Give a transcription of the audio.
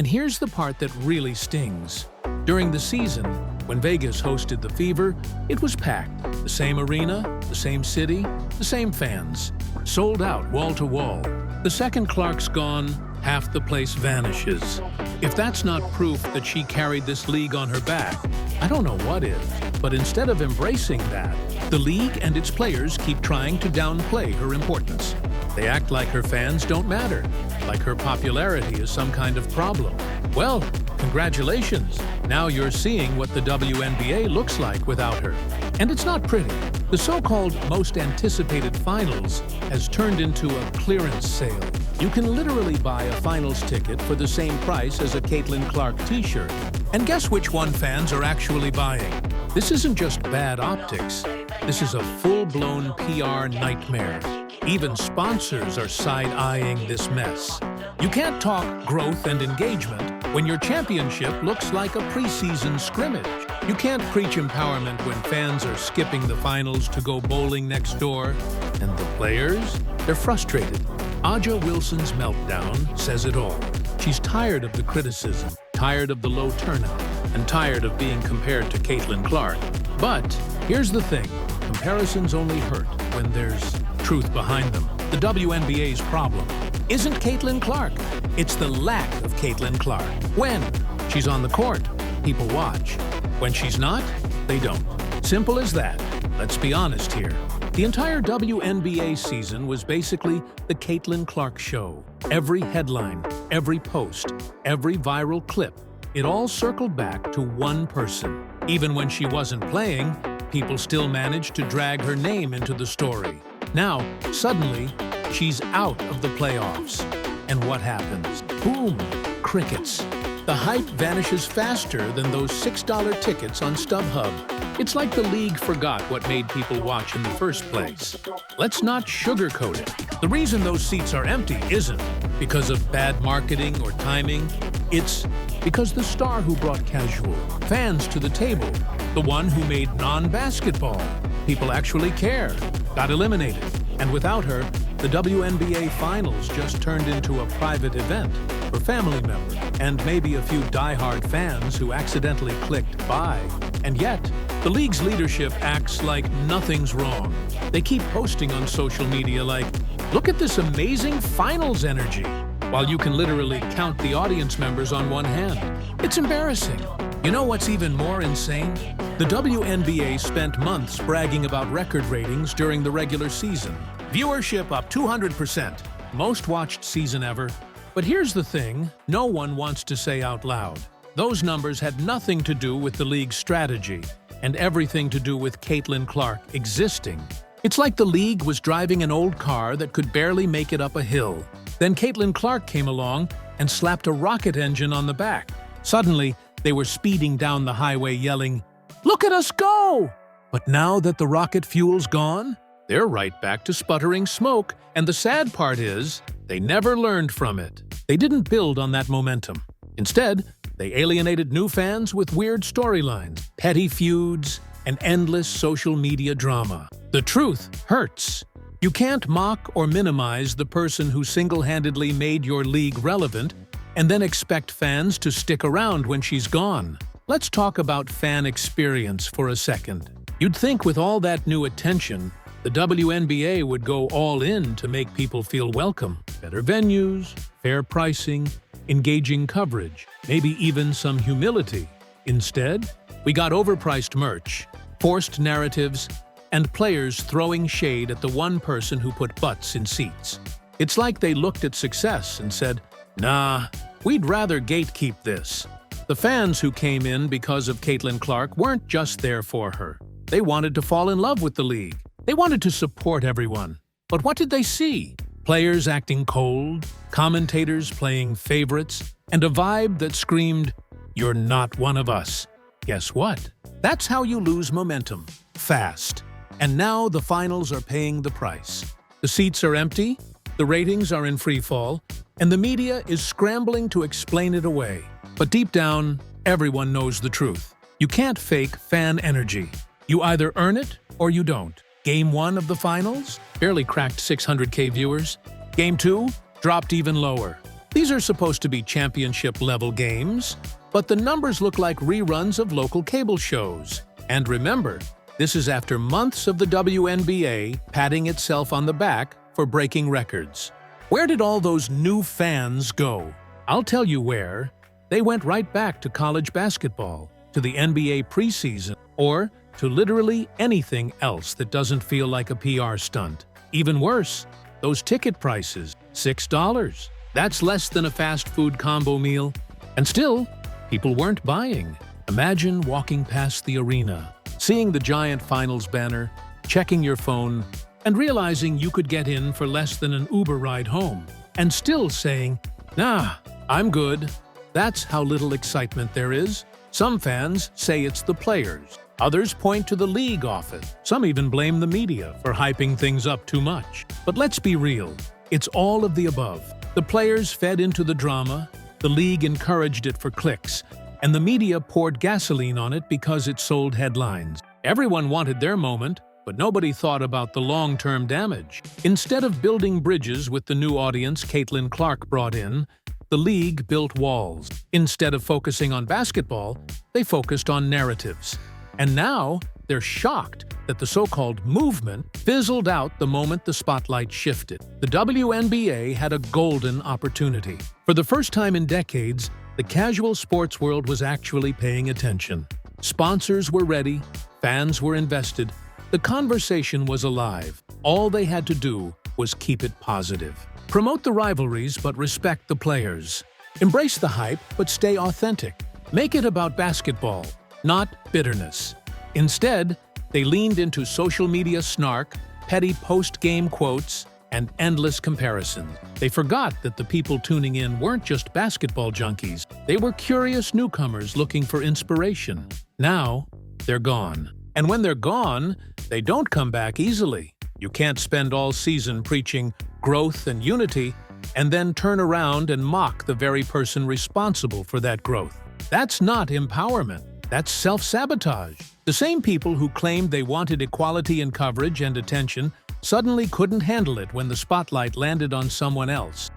here's the part that really stings. During the season, when Vegas hosted the Fever, it was packed. The same arena, the same city, the same fans. Sold out wall to wall. The second Clark's gone, half the place vanishes. If that's not proof that she carried this league on her back, I don't know what is. But instead of embracing that, the league and its players keep trying to downplay her importance. They act like her fans don't matter, like her popularity is some kind of problem. Well, congratulations! Now you're seeing what the WNBA looks like without her. And it's not pretty. The so-called most anticipated finals has turned into a clearance sale. You can literally buy a finals ticket for the same price as a Caitlin Clark t-shirt. And guess which one fans are actually buying? This isn't just bad optics. This is a full-blown PR nightmare. Even sponsors are side-eyeing this mess. You can't talk growth and engagement when your championship looks like a preseason scrimmage. You can't preach empowerment when fans are skipping the finals to go bowling next door. And the players? They're frustrated. Aja Wilson's meltdown says it all. She's tired of the criticism, tired of the low turnout, and tired of being compared to Caitlin Clark. But here's the thing. Comparisons only hurt when there's truth behind them. The WNBA's problem isn't Caitlin Clark. It's the lack of Caitlin Clark. When she's on the court, people watch. When she's not, they don't. Simple as that. Let's be honest here. The entire WNBA season was basically the Caitlin Clark show. Every headline, every post, every viral clip, it all circled back to one person. Even when she wasn't playing, people still managed to drag her name into the story. Now, suddenly, she's out of the playoffs. And what happens? Boom! Crickets. The hype vanishes faster than those $6 tickets on StubHub. It's like the league forgot what made people watch in the first place. Let's not sugarcoat it. The reason those seats are empty isn't because of bad marketing or timing. It's because the star who brought casual fans to the table, the one who made non-basketball people actually care, got eliminated. And without her, the WNBA Finals just turned into a private event for family members and maybe a few die-hard fans who accidentally clicked buy. And yet, the league's leadership acts like nothing's wrong. They keep posting on social media like, look at this amazing finals energy, while you can literally count the audience members on one hand. It's embarrassing. You know what's even more insane? The WNBA spent months bragging about record ratings during the regular season. Viewership up 200%, most watched season ever. But here's the thing, no one wants to say out loud. Those numbers had nothing to do with the league's strategy and everything to do with Caitlin Clark existing. It's like the league was driving an old car that could barely make it up a hill. Then Caitlin Clark came along and slapped a rocket engine on the back. Suddenly, they were speeding down the highway yelling, "Look at us go!" But now that the rocket fuel's gone, they're right back to sputtering smoke, and the sad part is, they never learned from it. They didn't build on that momentum. Instead, they alienated new fans with weird storylines, petty feuds, and endless social media drama. The truth hurts. You can't mock or minimize the person who single-handedly made your league relevant and then expect fans to stick around when she's gone. Let's talk about fan experience for a second. You'd think with all that new attention, the WNBA would go all in to make people feel welcome. Better venues, fair pricing, engaging coverage, maybe even some humility. Instead, we got overpriced merch, forced narratives, and players throwing shade at the one person who put butts in seats. It's like they looked at success and said, nah, we'd rather gatekeep this. The fans who came in because of Caitlin Clark weren't just there for her. They wanted to fall in love with the league. They wanted to support everyone. But what did they see? Players acting cold, commentators playing favorites, and a vibe that screamed, "You're not one of us." Guess what? That's how you lose momentum. Fast. And now the finals are paying the price. The seats are empty, the ratings are in free fall, and the media is scrambling to explain it away. But deep down, everyone knows the truth. You can't fake fan energy. You either earn it or you don't. Game 1 of the finals barely cracked 600K viewers. Game 2 dropped even lower. These are supposed to be championship-level games, but the numbers look like reruns of local cable shows. And remember, this is after months of the WNBA patting itself on the back for breaking records. Where did all those new fans go? I'll tell you where. They went right back to college basketball, to the NBA preseason, or to literally anything else that doesn't feel like a PR stunt. Even worse, those ticket prices, $6. That's less than a fast food combo meal. And still, people weren't buying. Imagine walking past the arena, seeing the giant finals banner, checking your phone, and realizing you could get in for less than an Uber ride home, and still saying, "Nah, I'm good." That's how little excitement there is. Some fans say it's the players. Others point to the league office. Some even blame the media for hyping things up too much. But let's be real. It's all of the above. The players fed into the drama, the league encouraged it for clicks, and the media poured gasoline on it because it sold headlines. Everyone wanted their moment, but nobody thought about the long-term damage. Instead of building bridges with the new audience Caitlin Clark brought in, the league built walls. Instead of focusing on basketball, they focused on narratives. And now, they're shocked that the so-called movement fizzled out the moment the spotlight shifted. The WNBA had a golden opportunity. For the first time in decades, the casual sports world was actually paying attention. Sponsors were ready, fans were invested, the conversation was alive. All they had to do was keep it positive. Promote the rivalries but respect the players. Embrace the hype but stay authentic. Make it about basketball, not bitterness. Instead, they leaned into social media snark, petty post-game quotes, and endless comparisons. They forgot that the people tuning in weren't just basketball junkies. They were curious newcomers looking for inspiration. Now, they're gone. And when they're gone, they don't come back easily. You can't spend all season preaching growth and unity and then turn around and mock the very person responsible for that growth. That's not empowerment. That's self-sabotage. The same people who claimed they wanted equality in coverage and attention suddenly couldn't handle it when the spotlight landed on someone else.